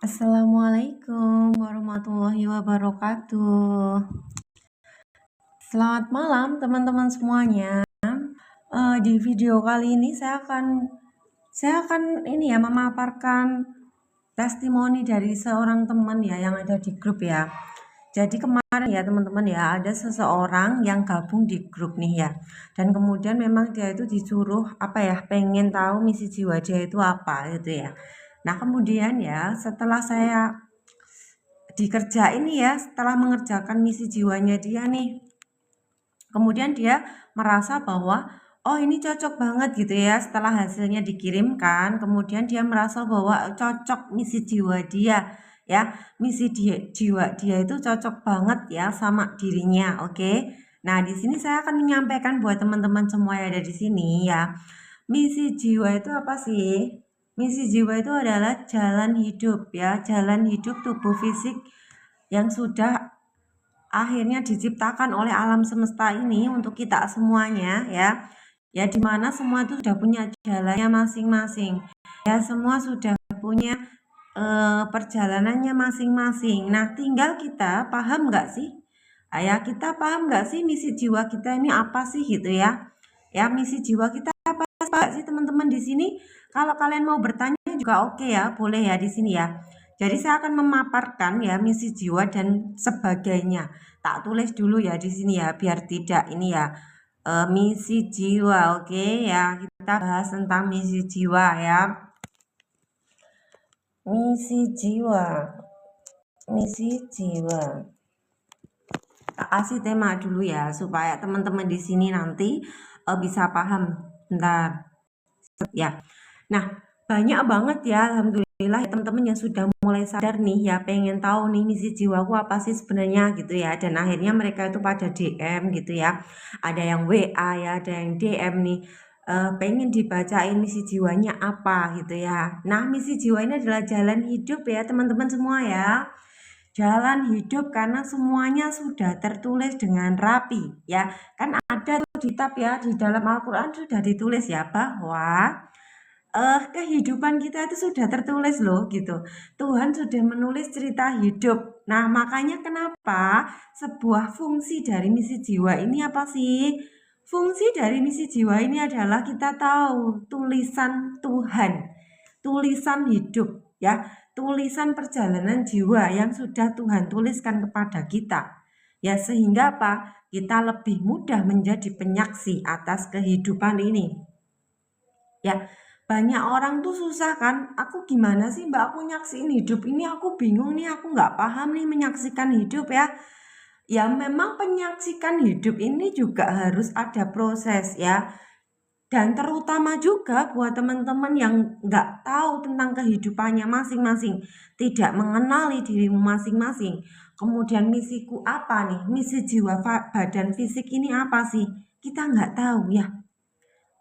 Assalamualaikum warahmatullahi wabarakatuh. Selamat malam teman-teman semuanya. Di video kali ini saya akan ini ya memaparkan testimoni dari seorang teman ya yang ada di grup ya. Jadi kemarin ya teman-teman ya ada seseorang yang gabung di grup nih ya. Dan kemudian memang dia itu disuruh pengen tahu misi jiwa dia itu apa gitu ya. Nah kemudian ya setelah saya dikerjain ya, setelah mengerjakan misi jiwanya dia nih, kemudian dia merasa bahwa oh ini cocok banget gitu ya. Setelah hasilnya dikirimkan, kemudian dia merasa bahwa cocok misi jiwa dia ya, jiwa dia itu cocok banget ya sama dirinya. Oke. Nah, di sini saya akan menyampaikan buat teman-teman semua yang ada di sini ya. Misi jiwa itu apa sih? Misi jiwa itu adalah jalan hidup ya, jalan hidup tubuh fisik yang sudah akhirnya diciptakan oleh alam semesta ini untuk kita semuanya ya. Ya dimana semua itu sudah punya jalannya masing-masing. Ya semua sudah punya perjalanannya masing-masing. Nah tinggal kita paham nggak sih? Ya kita paham nggak sih misi jiwa kita ini apa sih gitu ya? Ya misi jiwa kita apa sih teman-teman di sini? Kalau kalian mau bertanya juga oke ya, boleh ya di sini ya. Jadi saya akan memaparkan ya misi jiwa dan sebagainya. Tak tulis dulu ya di sini ya biar tidak ini ya. Misi jiwa, oke ya. Kita bahas tentang misi jiwa ya. Misi jiwa. Misi jiwa. Tak kasih tema dulu ya supaya teman-teman di sini nanti bisa paham. Bentar. Ya. Nah, banyak banget ya alhamdulillah teman-teman yang sudah mulai sadar nih ya pengen tahu nih misi jiwaku apa sih sebenarnya gitu ya, dan akhirnya mereka itu pada DM gitu ya, ada yang WA ya, ada yang DM nih pengen dibacain misi jiwanya apa gitu ya. Nah misi jiwa ini adalah jalan hidup ya teman-teman semua ya, jalan hidup karena semuanya sudah tertulis dengan rapi ya, kan ada tuh di kitab ya, di dalam Al-Quran sudah ditulis ya bahwa kehidupan kita itu sudah tertulis loh gitu. Tuhan sudah menulis cerita hidup. Nah, makanya kenapa sebuah fungsi dari misi jiwa ini apa sih? Fungsi dari misi jiwa ini adalah kita tahu tulisan Tuhan, tulisan hidup ya, tulisan perjalanan jiwa yang sudah Tuhan tuliskan kepada kita. Ya, sehingga apa? Kita lebih mudah menjadi penyaksi atas kehidupan ini. Ya, banyak orang tuh susah kan, aku gimana sih mbak, aku nyaksiin hidup ini, aku bingung nih, aku nggak paham nih menyaksikan hidup ya. Ya memang penyaksikan hidup ini juga harus ada proses ya. Dan terutama juga buat teman-teman yang nggak tahu tentang kehidupannya masing-masing, tidak mengenali dirimu masing-masing. Kemudian misiku apa nih, misi jiwa badan fisik ini apa sih? Kita nggak tahu ya.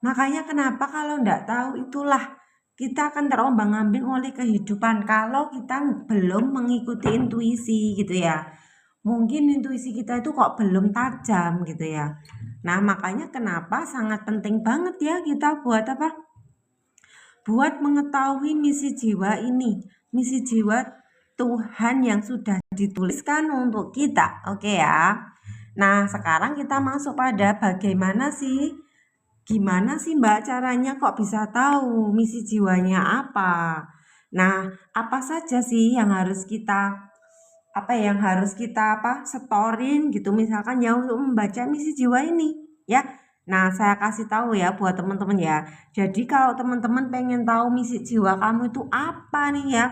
Makanya kenapa kalau nggak tahu itulah kita akan terombang-ambing oleh kehidupan kalau kita belum mengikuti intuisi gitu ya. Mungkin intuisi kita itu kok belum tajam gitu ya. Nah, makanya kenapa sangat penting banget ya kita buat apa? Buat mengetahui misi jiwa ini. Misi jiwa Tuhan yang sudah dituliskan untuk kita. Oke ya. Nah, sekarang kita masuk pada bagaimana sih, gimana sih mbak caranya kok bisa tahu misi jiwanya apa? Nah, apa saja sih yang harus kita setorin gitu misalkan ya untuk membaca misi jiwa ini ya. Nah, saya kasih tahu ya buat teman-teman ya. Jadi kalau teman-teman pengen tahu misi jiwa kamu itu apa nih ya,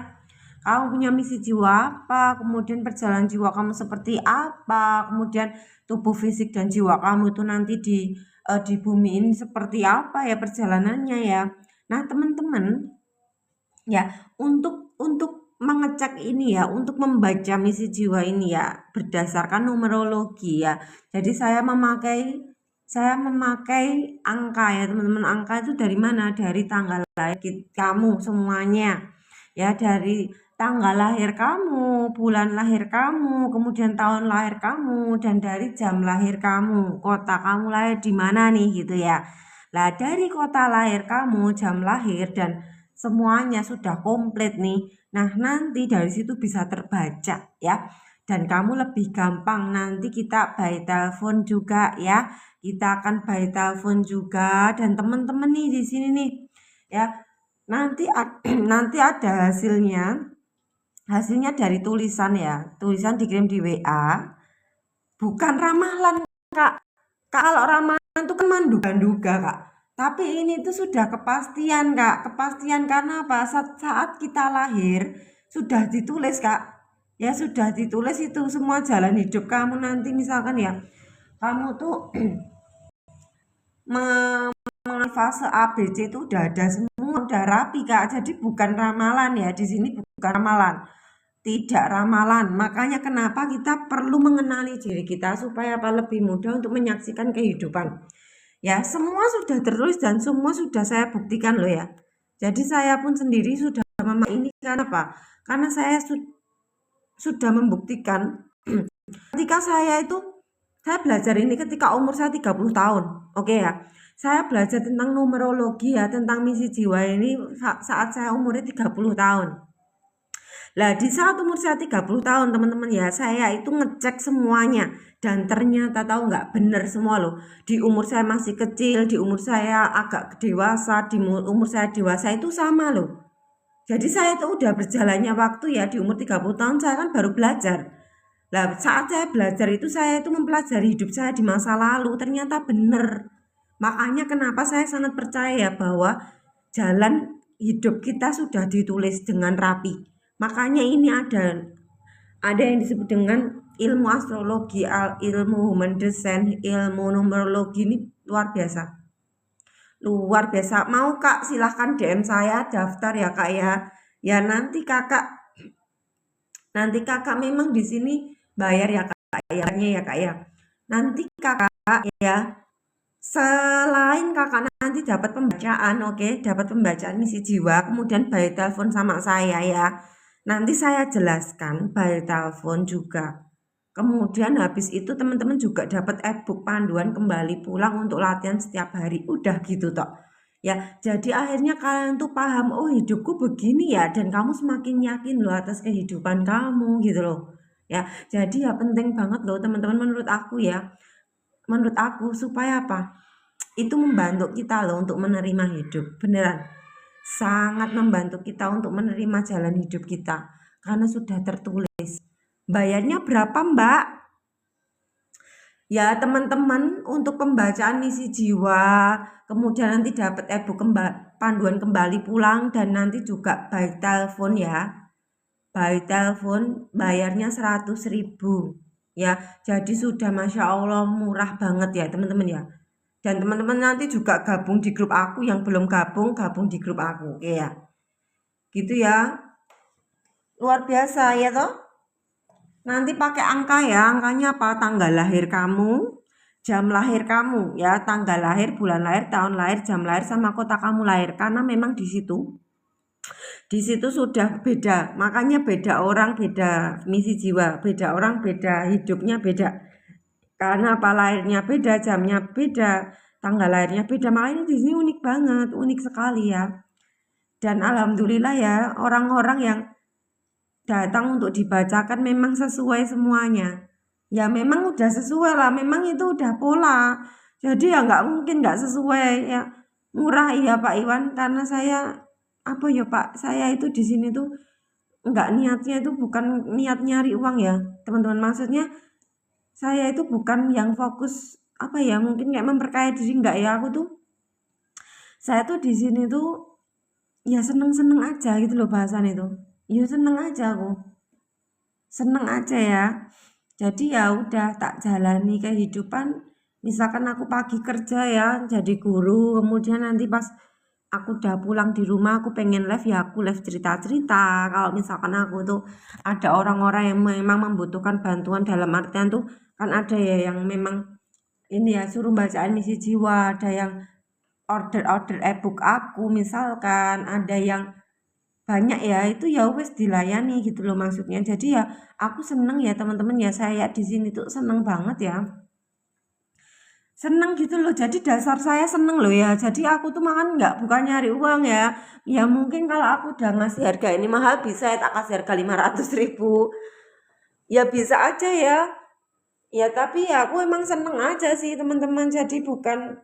kamu punya misi jiwa apa, kemudian perjalanan jiwa kamu seperti apa, kemudian tubuh fisik dan jiwa kamu itu nanti di bumi ini seperti apa ya perjalanannya ya. Nah, teman-teman ya, untuk mengecek ini ya, untuk membaca misi jiwa ini ya berdasarkan numerologi ya. Jadi saya memakai angka ya teman-teman. Angka itu dari mana? Dari tanggal lahir kamu semuanya. Ya, dari tanggal lahir kamu, bulan lahir kamu, kemudian tahun lahir kamu, dan dari jam lahir kamu. Kota kamu lahir di mana nih gitu ya. Nah, dari kota lahir kamu, jam lahir, dan semuanya sudah komplit nih. Nah, nanti dari situ bisa terbaca ya. Dan kamu lebih gampang nanti kita by telepon juga ya. Kita akan by telepon juga dan teman-teman nih di sini nih ya. Nanti nanti ada hasilnya. Hasilnya dari tulisan ya. Tulisan dikirim di WA. Bukan ramalan, Kak. Kalau ramalan itu kan menduga-duga, Kak. Tapi ini tuh sudah kepastian, Kak. Kepastian karena apa? Saat kita lahir sudah ditulis, Kak. Ya sudah ditulis itu semua jalan hidup kamu nanti misalkan ya. Kamu tuh mengalami fase A, B, C itu udah ada semua, udah rapi, Kak. Jadi bukan ramalan ya. Di sini bukan ramalan. Tidak ramalan. Makanya kenapa kita perlu mengenali diri kita supaya apa lebih mudah untuk menyaksikan kehidupan. Ya, semua sudah tertulis dan semua sudah saya buktikan loh ya. Jadi saya pun sendiri sudah ini karena apa? Karena saya sudah membuktikan ketika saya belajar ini ketika umur saya 30 tahun. Oke ya. Saya belajar tentang numerologi ya, tentang misi jiwa ini saat saya umurnya 30 tahun. Lah di saat umur saya 30 tahun teman-teman ya, saya itu ngecek semuanya dan ternyata tahu nggak bener semua loh. Di umur saya masih kecil, di umur saya agak dewasa, di umur saya dewasa itu sama loh. Jadi saya tuh udah berjalannya waktu ya, di umur 30 tahun saya kan baru belajar. Lah saat saya belajar itu saya itu mempelajari hidup saya di masa lalu, ternyata bener. Makanya kenapa saya sangat percaya bahwa jalan hidup kita sudah ditulis dengan rapi. Makanya ini ada yang disebut dengan ilmu astrologi, ilmu human design, ilmu numerologi ini luar biasa. Luar biasa. Mau Kak silahkan DM saya daftar ya Kak ya. Ya nanti kakak memang di sini bayar ya Kak ya Kak ya. Nanti kakak ya selain kakak nanti dapat pembacaan, oke, dapat pembacaan misi jiwa, kemudian by telepon sama saya ya. Nanti saya jelaskan by telepon juga. Kemudian habis itu teman-teman juga dapat e-book panduan kembali pulang untuk latihan setiap hari. Udah gitu toh. Ya, jadi akhirnya kalian tuh paham, oh hidupku begini ya, dan kamu semakin yakin loh atas kehidupan kamu gitu loh. Ya, jadi ya penting banget loh teman-teman menurut aku ya. Menurut aku supaya apa? Itu membantu kita loh untuk menerima hidup. Beneran. Sangat membantu kita untuk menerima jalan hidup kita karena sudah tertulis. Bayarnya berapa, Mbak? Ya, teman-teman, untuk pembacaan misi jiwa, kemudian nanti dapat e-book panduan kembali pulang dan nanti juga by telepon ya. By telepon bayarnya 100.000 ya. Jadi sudah Masya Allah murah banget ya, teman-teman ya. Dan teman-teman nanti juga gabung di grup aku, yang belum gabung di grup aku, oke ya. Gitu ya. Luar biasa ya toh. Nanti pakai angka ya, angkanya apa? Tanggal lahir kamu, jam lahir kamu ya, tanggal lahir, bulan lahir, tahun lahir, jam lahir sama kota kamu lahir. Karena memang di situ sudah beda. Makanya beda orang, beda misi jiwa, beda orang, beda hidupnya, beda. Karena apa lahirnya beda, jamnya beda, tanggal lahirnya beda. Makanya di sini unik banget, unik sekali ya. Dan alhamdulillah ya, orang-orang yang datang untuk dibacakan memang sesuai semuanya. Ya memang udah sesuai lah, memang itu udah pola. Jadi ya nggak mungkin nggak sesuai ya. Murah iya Pak Iwan, karena saya apa ya Pak, saya itu di sini tuh nggak niatnya itu bukan niat nyari uang ya, teman-teman. Maksudnya saya itu bukan yang fokus apa ya, mungkin kayak memperkaya diri, enggak ya. Saya tuh di sini tuh ya seneng-seneng aja gitu loh bahasan itu. Ya seneng aja aku. Seneng aja ya. Jadi ya udah tak jalani kehidupan. Misalkan aku pagi kerja ya jadi guru, kemudian nanti pas aku udah pulang di rumah aku pengen live ya aku live cerita-cerita. Kalau misalkan aku tuh ada orang-orang yang memang membutuhkan bantuan dalam artian tuh kan ada ya yang memang ini ya suruh bacaan misi jiwa, ada yang order e-book aku misalkan, ada yang banyak ya itu ya wes dilayani gitu loh maksudnya. Jadi ya aku seneng ya teman-teman ya, saya di sini tuh seneng banget ya. seneng gitu loh. Jadi dasar saya seneng loh ya. Jadi aku tuh makan nggak bukan nyari uang ya. Ya mungkin kalau aku udah ngasih harga ini mahal bisa ya tak kasih harga 500.000. Ya bisa aja ya. Ya tapi ya aku emang seneng aja sih teman-teman. Jadi bukan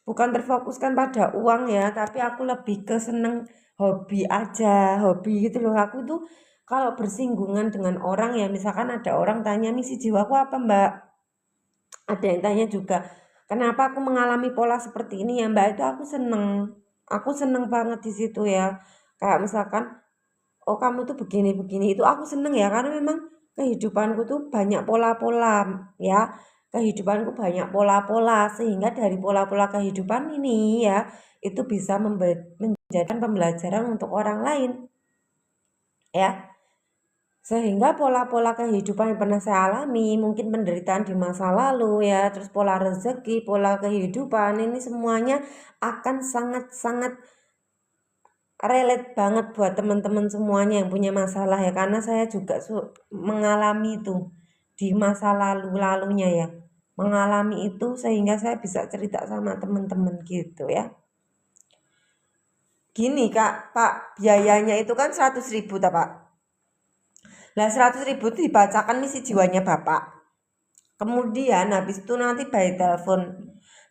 terfokuskan pada uang ya, tapi aku lebih ke seneng hobi aja, hobi gitu loh. Aku tuh kalau bersinggungan dengan orang ya, misalkan ada orang tanya misi jiwaku apa Mbak, ada yang tanya juga kenapa aku mengalami pola seperti ini ya Mbak, itu aku seneng banget di situ ya. Kayak misalkan oh kamu tuh begini-begini, itu aku seneng ya karena memang kehidupanku tuh banyak pola-pola ya. Kehidupanku banyak pola-pola sehingga dari pola-pola kehidupan ini ya itu bisa menjadikan pembelajaran untuk orang lain ya. Sehingga pola-pola kehidupan yang pernah saya alami, mungkin penderitaan di masa lalu ya, terus pola rezeki, pola kehidupan ini semuanya akan sangat-sangat relate banget buat teman-teman semuanya yang punya masalah ya, karena saya juga mengalami itu di masa lalunya ya, mengalami itu sehingga saya bisa cerita sama teman-teman gitu ya. Gini Kak, Pak, biayanya itu kan 100.000 tak Pak. Nah 100.000 itu dibacakan misi jiwanya Bapak. Kemudian habis itu nanti by telepon.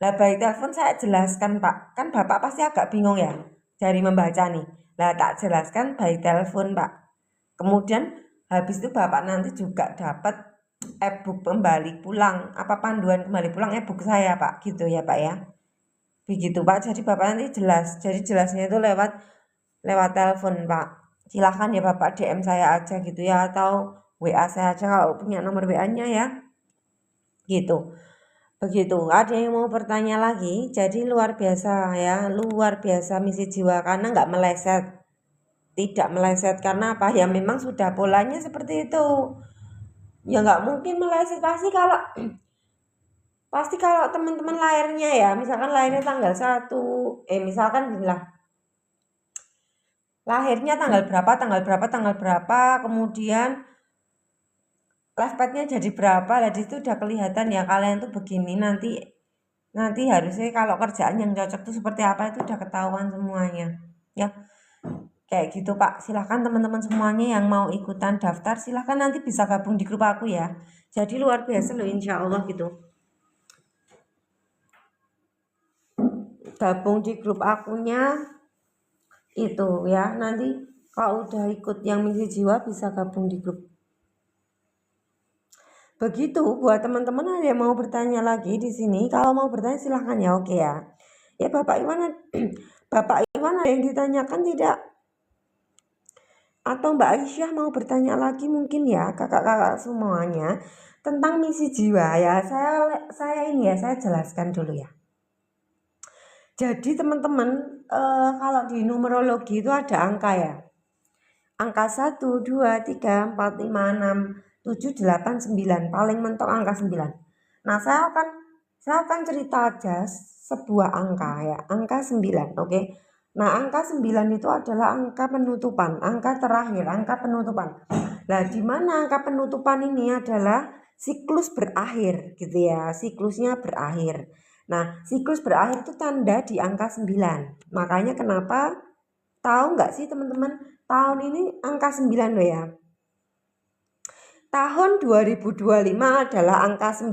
Nah by telepon saya jelaskan Pak, kan Bapak pasti agak bingung ya dari membaca nih. Nah tak jelaskan by telepon Pak. Kemudian habis itu Bapak nanti juga dapat e-book kembali pulang, apa panduan kembali pulang e-book saya Pak, gitu ya Pak ya. Begitu Pak, jadi Bapak nanti jelas. Jadi jelasnya itu lewat telepon Pak. Silahkan ya Bapak DM saya aja gitu ya, atau WA saya aja kalau punya nomor WA-nya ya. Gitu. Begitu. Ada yang mau bertanya lagi? Jadi luar biasa ya, luar biasa misi jiwa karena nggak meleset. Tidak meleset karena apa? Ya memang sudah polanya seperti itu. Ya nggak mungkin meleset pasti kalau teman-teman lahirnya ya, misalkan lahirnya tanggal 1, misalkan ginilah. Lahirnya tanggal berapa, kemudian lifepadnya jadi berapa, lah itu udah kelihatan ya kalian tuh begini, nanti harusnya kalau kerjaan yang cocok tuh seperti apa itu udah ketahuan semuanya ya. Kayak gitu Pak, silahkan teman-teman semuanya yang mau ikutan daftar silahkan nanti bisa gabung di grup aku ya. Jadi luar biasa loh insya Allah gitu. Gabung di grup akunya itu ya, nanti kalau udah ikut yang misi jiwa bisa gabung di grup. Begitu buat teman-teman ada yang mau bertanya lagi di sini. Kalau mau bertanya silahkan ya, oke ya. Ya Bapak Iwan, Bapak Iwan ada yang ditanyakan tidak? Atau Mbak Aisyah mau bertanya lagi mungkin ya, kakak-kakak semuanya tentang misi jiwa ya. Saya jelaskan dulu ya. Jadi teman-teman kalau di numerologi itu ada angka ya. Angka 1, 2, 3, 4, 5, 6, 7, 8, 9. Paling mentok angka 9. Nah, saya akan cerita aja sebuah angka ya, angka 9, oke. Nah, angka 9 itu adalah angka penutupan, angka terakhir, angka penutupan. Nah, di mana angka penutupan ini adalah siklus berakhir gitu ya, siklusnya berakhir. Nah, siklus berakhir itu tanda di angka 9. Makanya kenapa tahu nggak sih teman-teman, tahun ini angka 9 loh ya. Tahun 2025 adalah angka 9,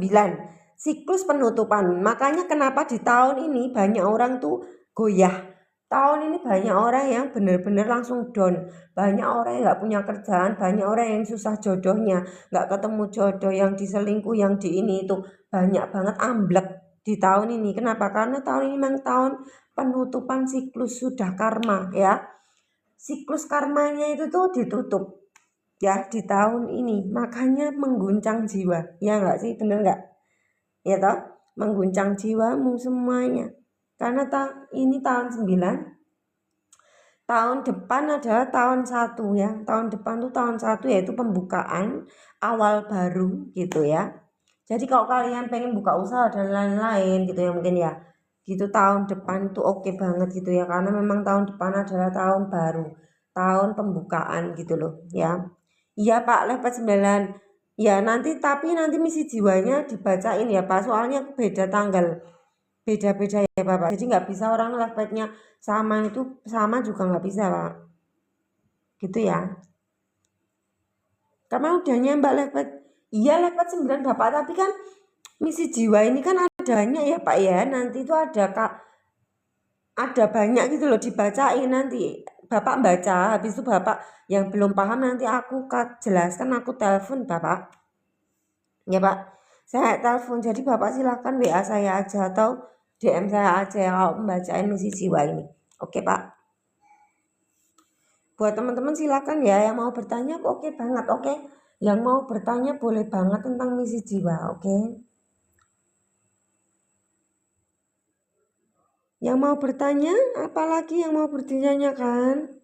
siklus penutupan. Makanya kenapa di tahun ini banyak orang tuh goyah. Tahun ini banyak orang yang benar-benar langsung down. Banyak orang yang gak punya kerjaan, banyak orang yang susah jodohnya, gak ketemu jodoh, yang diselingkuh, yang di ini itu. Banyak banget amblek di tahun ini. Kenapa? Karena tahun ini memang tahun penutupan siklus sudah karma ya. Siklus karmanya itu tuh ditutup ya di tahun ini, makanya mengguncang jiwa ya nggak sih, bener nggak ya toh, mengguncang jiwamu semuanya karena ini tahun 9, tahun depan adalah tahun 1 ya, tahun depan tuh tahun 1 yaitu pembukaan awal baru gitu ya. Jadi kalau kalian pengen buka usaha dan lain-lain gitu ya mungkin ya, gitu tahun depan tuh oke banget gitu ya, karena memang tahun depan adalah tahun baru, tahun pembukaan gitu loh ya. Iya Pak, level 9. Ya tapi nanti misi jiwanya dibacain ya Pak, soalnya beda tanggal, beda-beda ya Bapak. Jadi nggak bisa orang levelnya sama itu sama juga nggak bisa Pak. Gitu ya. Karena udah nyembak level, iya level 9 Bapak, tapi kan misi jiwa ini kan ada banyak ya Pak ya. Nanti itu ada banyak gitu loh dibacain nanti. Bapak baca, habis itu Bapak yang belum paham nanti aku jelaskan, aku telepon Bapak. Ya Pak, saya telepon. Jadi Bapak silakan WA saya aja atau DM saya aja ya kalau membacain misi jiwa ini. Oke Pak. Buat teman-teman silakan ya yang mau bertanya, oke banget, oke. Yang mau bertanya boleh banget tentang misi jiwa, oke. Yang mau bertanya, apalagi yang mau ditanyakan?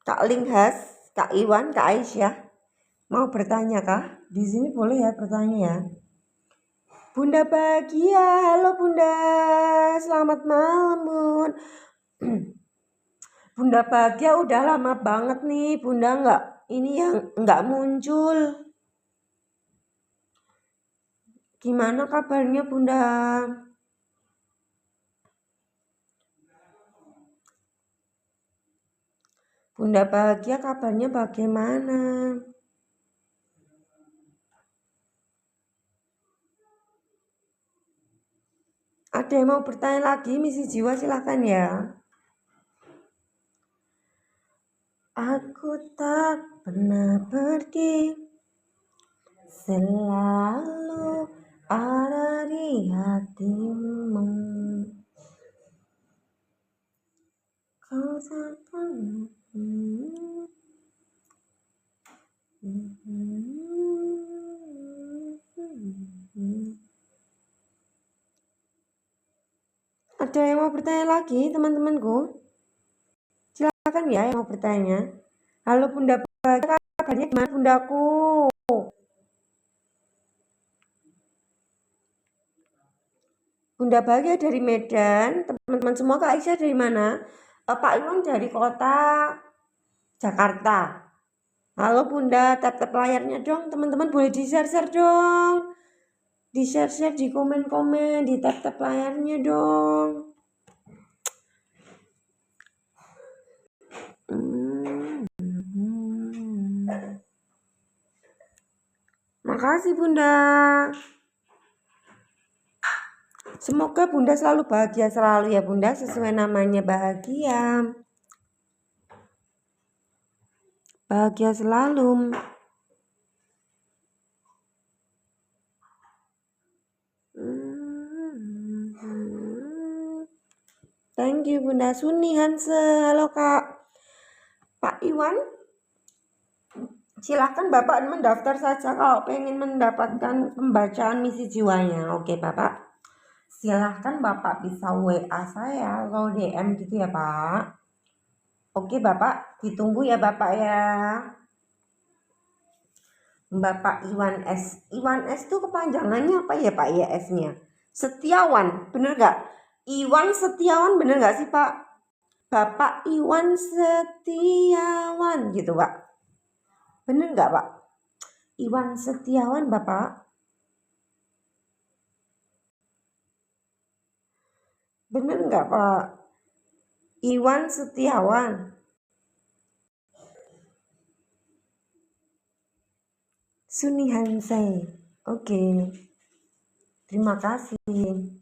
Kak Linghas, Kak Iwan, Kak Aisyah, mau bertanya kah? Di sini boleh ya bertanya ya. Bunda Bahagia, halo Bunda, selamat malam Bun. Bunda Bahagia udah lama banget nih, Bunda nggak muncul. Gimana kabarnya Bunda? Bunda Bahagia kabarnya bagaimana? Ada yang mau bertanya lagi misi jiwa silahkan ya. Aku tak pernah pergi, selalu ada di hatimu. Kau tak pernah. Ada yang mau bertanya lagi teman-temanku? Silakan ya yang mau bertanya. Halo Bunda Bahagia, kabarnya gimana Bundaku? Bunda Bahagia dari Medan, teman-teman semua. Kak Aisyah dari mana? Pak Iwan dari kota Jakarta. Halo Bunda, tap-tap layarnya dong, teman-teman boleh di-share-share dong. Di-share-share, di komen-komen, di tap-tap layarnya dong. Makasih Bunda. Semoga Bunda selalu bahagia selalu ya Bunda, sesuai namanya bahagia. Bahagia selalu. Thank you Bunda Suni Hanse. Halo Kak. Pak Iwan, silahkan Bapak mendaftar saja kalau pengen mendapatkan pembacaan misi jiwanya. Oke Bapak, silahkan Bapak bisa WA saya atau DM gitu ya Pak. Oke Bapak, ditunggu ya Bapak ya. Bapak Iwan S. Iwan S itu kepanjangannya apa ya Pak ya S-nya? Setiawan, bener gak? Iwan Setiawan bener gak sih Pak? Bapak Iwan Setiawan gitu Pak. Bener gak Pak? Iwan Setiawan Bapak? Bener gak Pak? Iwan Setiawan. Suni Hansai. Oke. Terima kasih.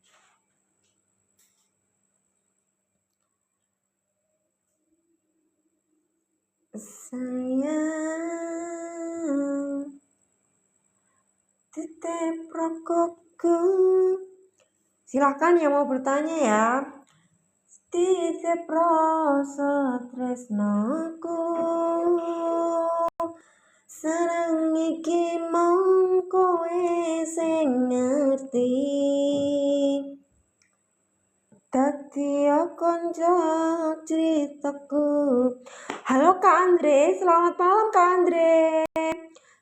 Sayang, titip rokokku. Silakan yang mau bertanya ya. Titip rasa tresnaku, seneng iki mung kowe sing ngerti. Dadi konco ceritaku. Halo Kak Andre, selamat malam Kak Andre.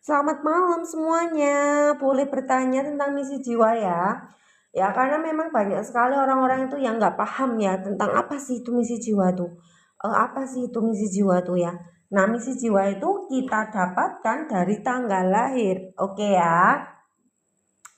Selamat malam semuanya. Boleh bertanya tentang misi jiwa ya. Ya karena memang banyak sekali orang-orang itu yang nggak paham ya tentang apa sih itu misi jiwa tuh. Apa sih itu misi jiwa tuh ya. Nah, misi jiwa itu kita dapatkan dari tanggal lahir. Oke ya.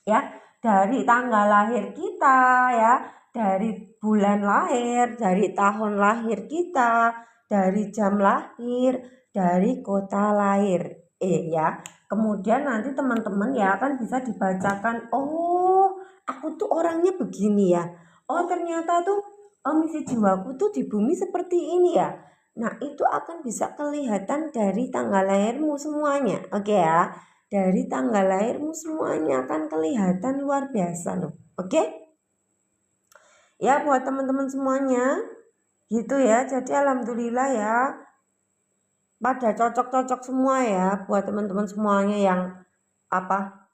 Ya, dari tanggal lahir kita ya, dari bulan lahir, dari tahun lahir kita, dari jam lahir, dari kota lahir. Ya. Kemudian nanti teman-teman ya akan bisa dibacakan, oh, aku tuh orangnya begini ya. Oh, ternyata tuh misi jiwaku tuh di bumi seperti ini ya. Nah, itu akan bisa kelihatan dari tanggal lahirmu semuanya. Oke ya. Dari tanggal lahirmu semuanya akan kelihatan luar biasa loh. Oke? Ya, buat teman-teman semuanya gitu ya. Jadi alhamdulillah ya pada cocok-cocok semua ya buat teman-teman semuanya yang apa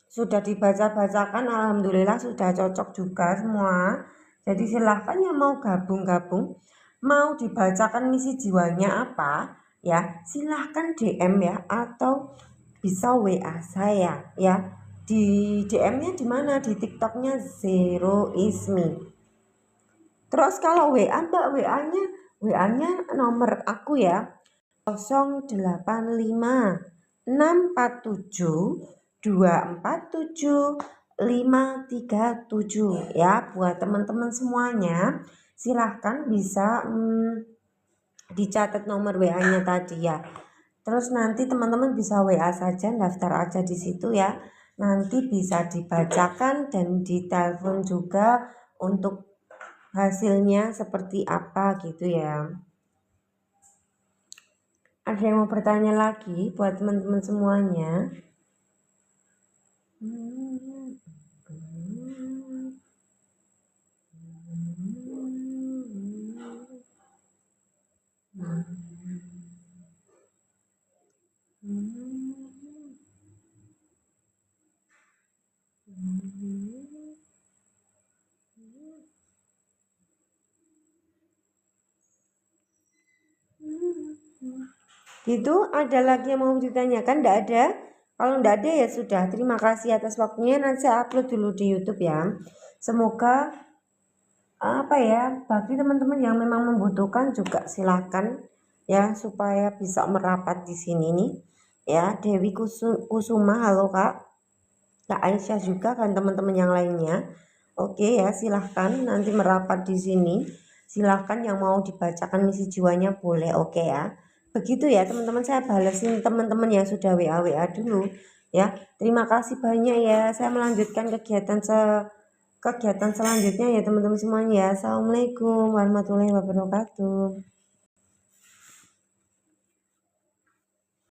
sudah dibaca-bacakan, alhamdulillah sudah cocok juga semua. Jadi silahkan yang mau gabung-gabung, mau dibacakan misi jiwanya apa ya, silahkan DM ya, atau bisa WA saya ya. Di DM-nya di mana? Di TikToknya Zero Ismi. Terus kalau WA Mbak, WA-nya nomor aku ya, 085 647 247 537 ya. Buat teman-teman semuanya silahkan bisa dicatat nomor WA-nya tadi ya. Terus nanti teman-teman bisa WA saja, daftar aja di situ ya. Nanti bisa dibacakan dan ditelepon juga untuk hasilnya seperti apa gitu ya. Ada yang mau bertanya lagi buat teman-teman semuanya? Gitu, ada lagi yang mau ditanyakan? Tidak ada? Kalau tidak ada ya sudah. Terima kasih atas waktunya. Nanti saya upload dulu di YouTube ya. Semoga apa ya, bagi teman-teman yang memang membutuhkan juga silakan ya, supaya bisa merapat di sini nih ya. Dewi Kusuma, halo Kak. Kak Aisyah juga kan, teman-teman yang lainnya. Oke ya, silahkan nanti merapat di sini. Silahkan yang mau dibacakan misi jiwanya boleh, oke ya. Begitu ya teman-teman, saya balesin teman-teman yang sudah WA dulu ya. Terima kasih banyak ya. Saya melanjutkan kegiatan selanjutnya ya teman-teman semuanya ya. Assalamualaikum warahmatullahi wabarakatuh.